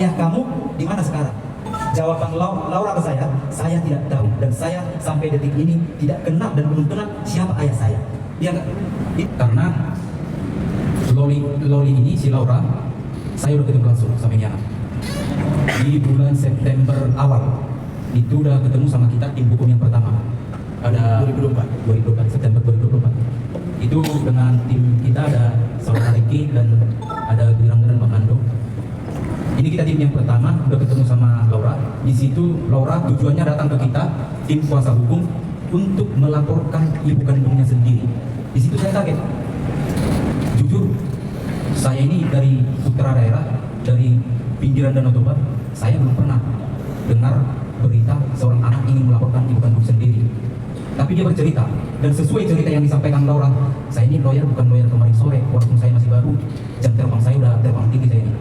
Ayah kamu di mana sekarang? Jawaban Laura ke saya tidak tahu, dan saya sampai detik ini tidak kenal dan belum kenal siapa ayah saya. Dia nggak, karena Loli ini, si Laura, saya udah ketemu langsung sama ini anak di bulan September awal. Itu udah ketemu sama kita tim hukum yang pertama, ada 2024 September 2024. Itu dengan tim kita ada saudara Ricky dan ada Girang dan Bang Ando. Ini kita tim yang pertama, udah ketemu sama Laura. Di situ Laura tujuannya datang ke kita, tim kuasa hukum, untuk melaporkan ibu kandungnya sendiri. Di situ saya kaget. Jujur, saya ini dari putra daerah, dari pinggiran Danau Toba, saya belum pernah dengar berita seorang anak ingin melaporkan ibu kandung sendiri. Tapi dia bercerita, dan sesuai cerita yang disampaikan Laura, saya ini lawyer, bukan lawyer kemarin sore, walaupun saya masih baru, jam terbang saya udah terbang tinggi saya ini.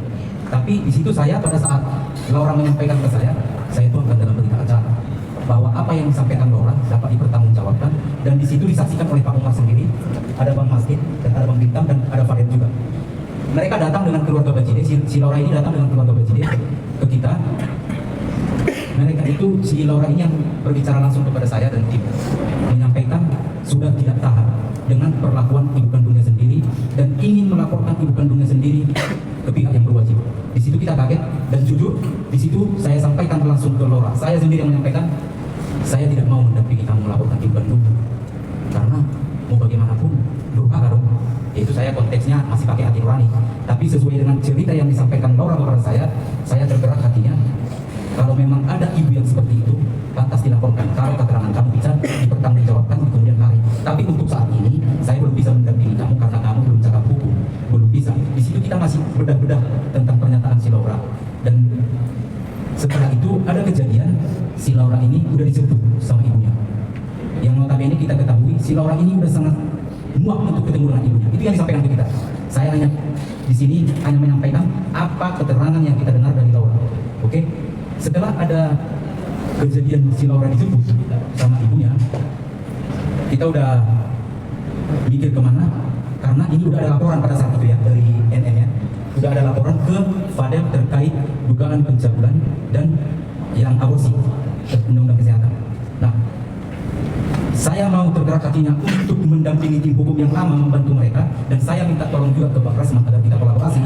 Tapi di situ saya, pada saat Laura menyampaikan ke saya tuangkan dalam berita acara bahwa apa yang disampaikan Laura dapat dipertanggungjawabkan, dan di situ disaksikan oleh Pak Umar sendiri, ada Bang Masjid, dan ada Bang Bintang, dan ada Farid juga. Mereka datang dengan keluarga Bajide, si Laura ini datang dengan keluarga Bajide ke kita. Mereka itu, si Laura ini yang berbicara langsung kepada saya dan tim, menyampaikan sudah tidak tahan dengan perlakuan ibu kandungnya sendiri dan ingin melaporkan ibu kandungnya sendiri ke pihak yang berwajib. Di situ kita kaget, dan jujur di situ saya sampaikan langsung ke Laura. Saya sendiri yang menyampaikan, saya tidak mau mendampingi kamu melaporkan ibu kandung, karena mau bagaimanapun durhaka dong. Yaitu saya konteksnya masih pakai hati nurani. Tapi sesuai dengan cerita yang disampaikan Laura kepada saya tergerak hatinya. Kalau memang ada ibu yang seperti itu, pantas dilaporkan. Kalau keterangan kamu bisa dipertanggungjawabkan di kemudian hari. Tapi untuk saat ini, saya belum bisa mendampingi kamu karena kamu belum cakap hukum, belum bisa. Di situ kita masih bedah-bedah tentang pernyataan si Laura. Dan setelah itu ada kejadian, si Laura ini udah dijemput sama ibunya. Yang notabene kita ketahui, si Laura ini udah sangat muak untuk ketemu dengan ibunya. Itu yang disampaikan ke kita. Saya hanya di sini hanya menyampaikan apa keterangan yang kita dengar dari Laura. Oke? Setelah ada kejadian si Laura dijemput sama ibunya, kita udah mikir kemana, karena ini udah ada laporan pada saat itu ya dari NN ya, udah ada laporan ke Fadel terkait dugaan pencabulan dan yang aborsi undang-undang kesehatan. Nah, saya mau tergerak hatinya untuk mendampingi tim hukum yang lama membantu mereka, dan saya minta tolong juga ke Pak Rasman agar kita kolaborasi,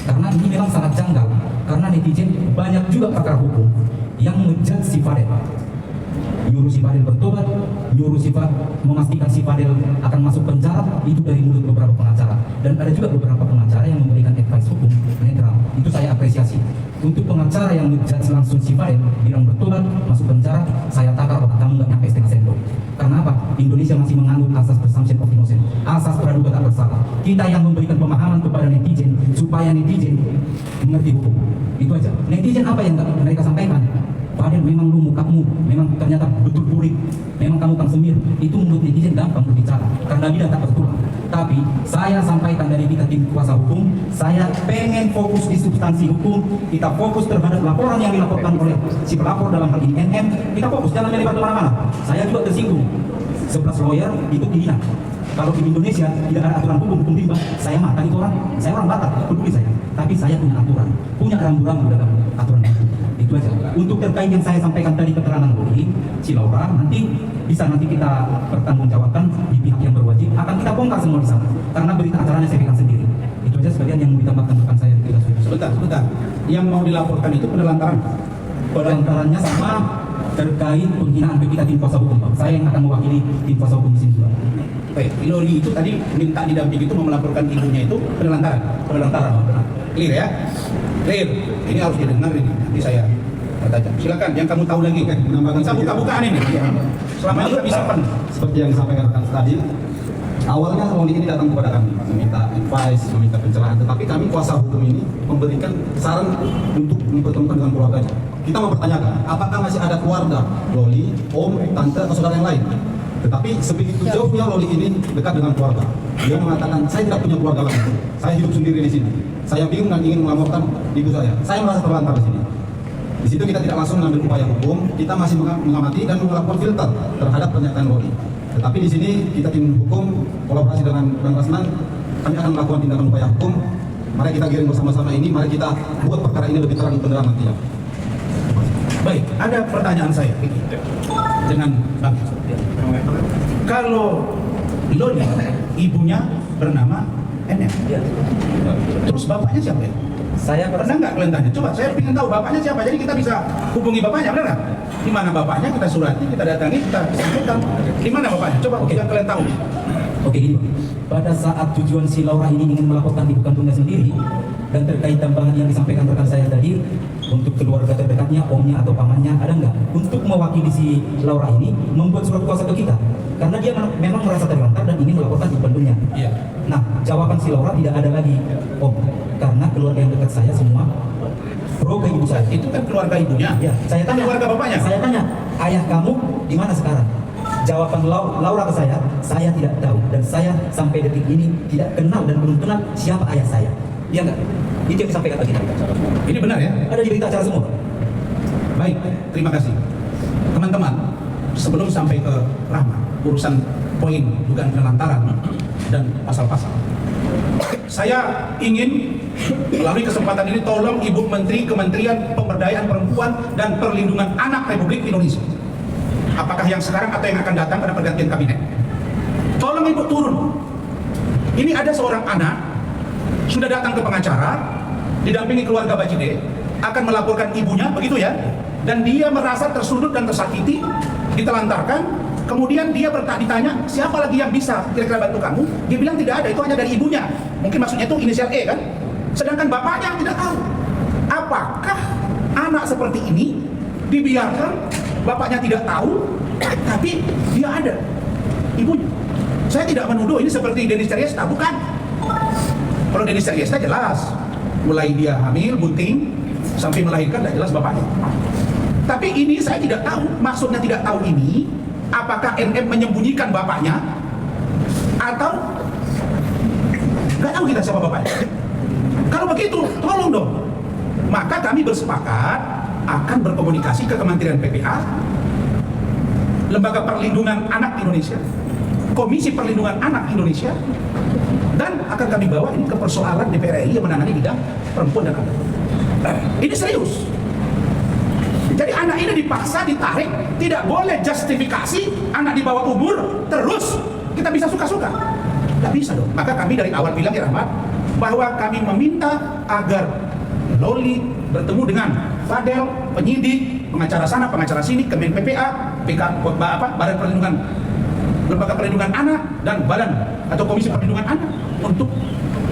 karena ini memang sangat janggal. Karena netizen banyak juga pakar hukum yang ngejudge si Fadel, nyuruh si Fadel bertobat, nyuruh si Fadel memastikan si Fadel akan masuk penjara, itu dari mulut beberapa pengacara. Dan ada juga beberapa pengacara yang memberikan advice hukum netral. Itu saya apresiasi. Untuk pengacara yang ngejudge langsung si Fadel bilang bertobat, masuk penjara, saya takar otak kamu nggak nyampe setengah sendok. Karena apa? Indonesia masih menganut asas presumption of innocence, asas praduga tak bersalah. Kita yang memberikan pemahaman kepada netizen supaya netizen mengerti hukum. Itu aja. Netizen apa yang mereka sampaikan? Fadel, memang lu mukamu memang ternyata betul burik, memang kamu kang semir. Itu menurut netizen gampang berbicara karena dia tak bertulang. Tapi saya sampaikan dari kita tim kuasa hukum, saya pengen fokus di substansi hukum. Kita fokus terhadap laporan yang dilaporkan oleh si pelapor, dalam hal ini NM. Kita fokus, jangan melebar kemana-mana. Saya juga tersinggung. 11 lawyer ikut dihina. Kalau di Indonesia tidak ada aturan hukum rimba, saya mah tadi saya orang Batak, peduli saya. Tapi saya punya aturan, punya rambu-rambu dalam aturan hukum. Itu aja. Untuk terkait yang saya sampaikan tadi keterangan Loli, si Laura, nanti kita pertanggungjawabkan di pihak yang berwajib. Akan kita bongkar semua di sana. Karena berita acaranya saya pegang sendiri. Itu aja sebagian yang mau ditambahkan rekan saya. Sebentar. Yang mau dilaporkan itu penelantaran. Penelantarannya sama terkait penghinaan kita tim kuasa hukum, Pak. Saya yang akan mewakili tim kuasa hukum di sini juga. Oke, Loli itu tadi minta didampingi itu mau melaporkan ibunya itu penelantaran. Clear ya? Clear. Ini harus didengar ini. Nanti saya bertanya. Silakan, yang kamu tahu lagi kan? Menambahkan buka-bukaan ini. Selama ini bisa seperti yang disampaikan rekan tadi. Awalnya Loli ini datang kepada kami meminta advice, meminta pencerahan, tetapi kami kuasa hukum ini memberikan saran untuk mempertemukan dengan keluarganya. Kita mempertanyakan, apakah masih ada keluarga Loli, om, tante, atau saudara yang lain? Tetapi sebegitu jauhnya Loli ini dekat dengan keluarga. Dia mengatakan, saya tidak punya keluarga lagi. Saya hidup sendiri di sini. Saya bingung dan ingin melaporkan ibu saya. Saya merasa terlantar di sini. Di situ kita tidak langsung mengambil upaya hukum. Kita masih mengamati dan melakukan filter terhadap pernyataan Loli. Tetapi di sini kita tim hukum kolaborasi dengan Bang Rasman, kami akan melakukan tindakan upaya hukum Mari kita giring bersama-sama ini, mari kita buat perkara ini lebih terang benderang nantinya. Baik, ada pertanyaan saya dengan Bang. Kalau Loni, ibunya bernama NM, terus bapaknya siapa ya? Saya Pernah nggak kalian tanya? Coba saya ingin tahu bapaknya siapa, jadi kita bisa hubungi bapaknya, benar nggak? Di mana bapaknya, kita surati, kita datangi, kita sampaikan. Di mana bapaknya? Coba yang kalian tahu. Oke, gini Bang. Pada saat tujuan si Laura ini ingin melaporkan ibu kandungnya sendiri dan terkait tambahan yang disampaikan rekan saya tadi untuk keluarga terdekatnya, omnya atau pamannya, ada nggak untuk mewakili si Laura ini membuat surat kuasa ke kita? Karena dia memang merasa terlantar dan ingin melaporkan ibu kandungnya. Iya. Nah, jawaban si Laura tidak ada lagi, Om, karena keluarga yang dekat saya semua pro ke ibu saya. Itu kan keluarga ibunya. Ya, saya tanya keluarga bapaknya. Saya tanya, ayah kamu di mana sekarang? Jawaban Laura ke saya tidak tahu dan saya sampai detik ini tidak kenal dan belum kenal siapa ayah saya. Iya enggak? Itu yang disampaikan ke kita. Ini benar ya? Ada di berita acara semua. Baik, terima kasih. Teman-teman, sebelum sampai ke Rahmat, urusan poin dugaan penelantaran dan pasal-pasal, saya ingin melalui kesempatan ini tolong Ibu Menteri Kementerian Pemberdayaan Perempuan dan Perlindungan Anak Republik Indonesia, apakah yang sekarang atau yang akan datang pada pergantian kabinet, tolong Ibu turun. Ini ada seorang anak sudah datang ke pengacara didampingi keluarga Bajide, akan melaporkan ibunya, begitu ya, dan dia merasa tersudut dan tersakiti, ditelantarkan. Kemudian dia ditanya, siapa lagi yang bisa kira-kira bantu kamu? Dia bilang tidak ada, itu hanya dari ibunya. Mungkin maksudnya itu inisial E kan? Sedangkan bapaknya tidak tahu. Apakah anak seperti ini dibiarkan, bapaknya tidak tahu, tapi dia ada ibunya? Saya tidak menuduh ini seperti Denis Caryesta, bukan. Kalau Denis Caryesta jelas, mulai dia hamil, bunting, sampai melahirkan tidak jelas bapaknya. Tapi ini saya tidak tahu, maksudnya tidak tahu ini, apakah NM menyembunyikan bapaknya, atau nggak tahu kita siapa bapaknya. Kalau begitu, tolong dong. Maka kami bersepakat akan berkomunikasi ke Kementerian PPA, Lembaga Perlindungan Anak Indonesia, Komisi Perlindungan Anak Indonesia, dan akan kami bawa ini ke persoalan DPR RI yang menangani bidang perempuan dan anak. Ini serius. Jadi anak ini dipaksa ditarik, tidak boleh justifikasi anak di bawah umur terus kita bisa suka-suka. Tidak bisa dong. Maka kami dari awal bilang ya Rahmat, bahwa kami meminta agar Loli bertemu dengan Fadel, penyidik, pengacara sana, pengacara sini, Kemen PPA, Badan Perlindungan, Lembaga Perlindungan Anak, dan Badan atau Komisi Perlindungan Anak untuk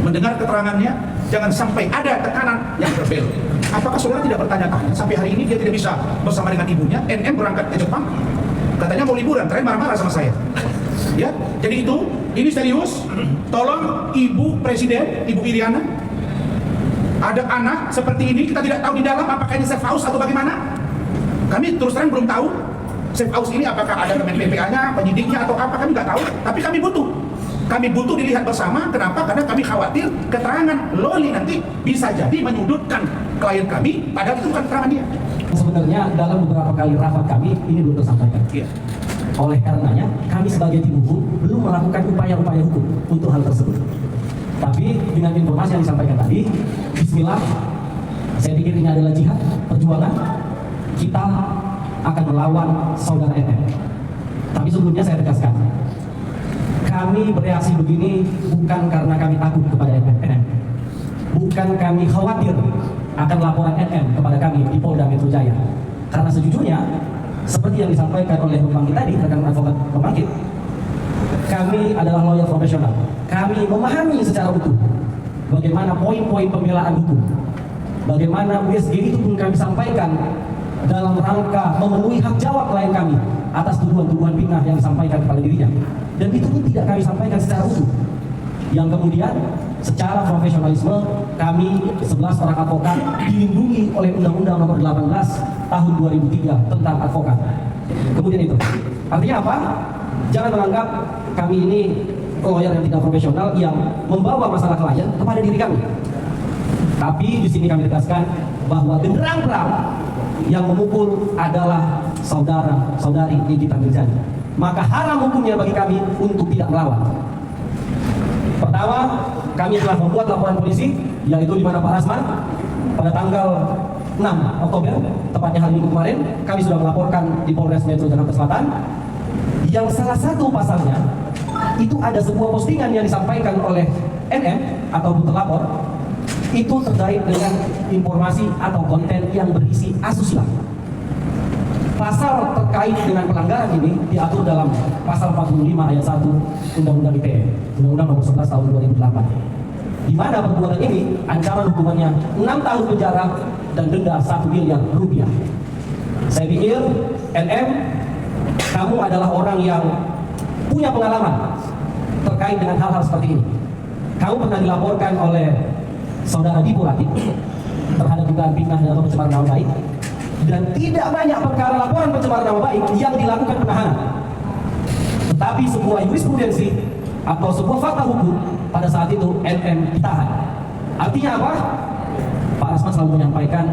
mendengar keterangannya. Jangan sampai ada tekanan yang berbelok. Apakah saudara tidak bertanya-tanya sampai hari ini dia tidak bisa bersama dengan ibunya? NM berangkat ke Jepang, katanya mau liburan, terakhir marah-marah sama saya. Ya, jadi ini serius. Tolong Ibu Presiden, Ibu Iriana, ada anak seperti ini, kita tidak tahu di dalam apakah ini safe house atau bagaimana. Kami terus terang belum tahu safe house ini apakah ada Kemen PPA-nya, penyidiknya atau apa, kami nggak tahu. Tapi kami butuh. Kami butuh dilihat bersama. Kenapa? Karena kami khawatir keterangan Loli nanti bisa jadi menyudutkan klien kami, padahal itu bukan keterangan dia. Sebenarnya dalam beberapa kali rapat kami ini belum tersampaikan. Iya. Oleh karenanya kami sebagai tim hukum belum melakukan upaya-upaya hukum untuk hal tersebut. Tapi dengan informasi yang disampaikan tadi, Bismillah, saya pikir ini adalah jihad perjuangan. Kita akan melawan saudara NM. Tapi sebelumnya saya tegaskan, kami bereaksi begini bukan karena kami takut kepada NM, bukan kami khawatir akan laporan NM kepada kami di Polda Metro Jaya. Karena sejujurnya, seperti yang disampaikan oleh pembangkit tadi, rekan advokat pembangkit, kami adalah lawyer profesional. Kami memahami secara utuh bagaimana poin-poin pembelaan hukum, bagaimana USG itu pun kami sampaikan dalam rangka memenuhi hak jawab klien kami atas tuduhan-tuduhan fitnah yang disampaikan kepada dirinya. Dan itu pun tidak kami sampaikan secara utuh. Yang kemudian secara profesionalisme kami 11 orang advokat dilindungi oleh Undang-Undang Nomor 18 Tahun 2003 tentang advokat. Kemudian itu artinya apa? Jangan menganggap kami ini lawyer yang tidak profesional yang membawa masalah klien kepada diri kami. Tapi di sini kami tegaskan bahwa genderang perang yang memukul adalah saudara-saudari Nikita Mirzani. Maka haram hukumnya bagi kami untuk tidak melawan. Pertama, kami telah membuat laporan polisi, yaitu di mana Pak Rasman pada tanggal 6 Oktober, tepatnya hari Minggu kemarin, kami sudah melaporkan di Polres Metro Jakarta Selatan, yang salah satu pasalnya itu ada sebuah postingan yang disampaikan oleh NM ataupun terlapor, itu terkait dengan informasi atau konten yang berisi asusila. Pasal terkait dengan pelanggaran ini diatur dalam pasal 45 ayat 1 Undang-Undang ITE, Undang-Undang Nomor 11 Tahun 2008. Di mana perbuatan ini ancaman hukumannya 6 tahun penjara dan denda 1 miliar rupiah. Saya pikir NM, kamu adalah orang yang punya pengalaman terkait dengan hal-hal seperti ini. Kamu pernah dilaporkan oleh saudara Dipo Latif terhadap dugaan fitnah dan pencemaran nama baik, dan tidak banyak perkara laporan pencemaran nama baik yang dilakukan penahanan. Tetapi sebuah jurisprudensi atau sebuah fakta hukum pada saat itu NM ditahan. Artinya apa? Pak Rasman selalu menyampaikan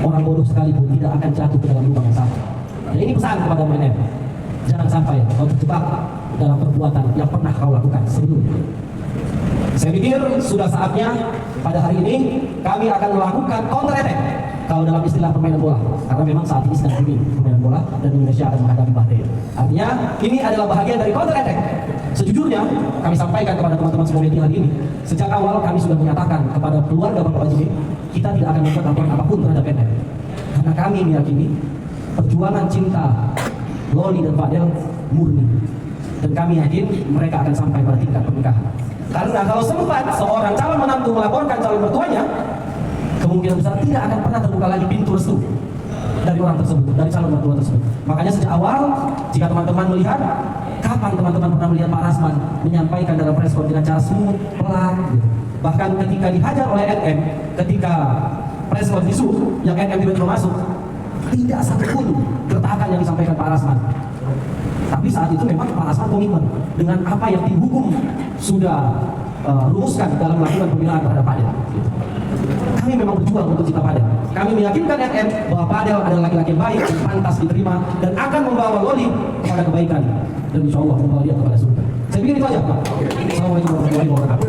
orang bodoh sekalipun tidak akan jatuh ke dalam lubang yang sama. Dan ini pesan kepada NM, jangan sampai kau terjebak dalam perbuatan yang pernah kau lakukan sebelumnya. Saya pikir sudah saatnya pada hari ini kami akan melakukan counter attack kalau dalam istilah permainan bola, karena memang saat ini sedang booming permainan bola dan Indonesia akan menghadapi Bahrain. Artinya ini adalah bahagian dari counter attack. Sejujurnya kami sampaikan kepada teman-teman semua media hari ini, sejak awal kami sudah menyatakan kepada keluarga Bapak Wajib, kita tidak akan membuat laporan apapun terhadap NM, karena kami meyakini perjuangan cinta Loli dan Fadel murni, dan kami yakin mereka akan sampai pada tingkat pernikahan. Karena kalau sempat seorang calon menantu melaporkan calon mertuanya, kemungkinan besar tidak akan pernah terbuka lagi pintu restu dari orang tersebut, dari calon mertua tersebut. Makanya sejak awal, jika teman-teman melihat, kapan teman-teman pernah melihat Pak Rasman menyampaikan dalam preskon dengan cara smooth, pelan, gitu. Bahkan ketika dihajar oleh NM, ketika preskon isu yang NM tiba-tiba masuk, tidak satupun gertakan yang disampaikan Pak Rasman. Tapi saat itu memang Pak Rasman komitmen dengan apa yang tim hukum sudah rumuskan dalam melakukan pembelaan terhadap Fadel. Gitu. Kami memang berjuang untuk cinta Fadel. Kami meyakinkan NM bahwa Fadel adalah laki-laki yang baik, yang pantas diterima, dan akan membawa Loli kepada kebaikan, dan insya Allah membawa dia kepada surga. Saya pikir itu aja, Pak. Assalamualaikum warahmatullahi wabarakatuh.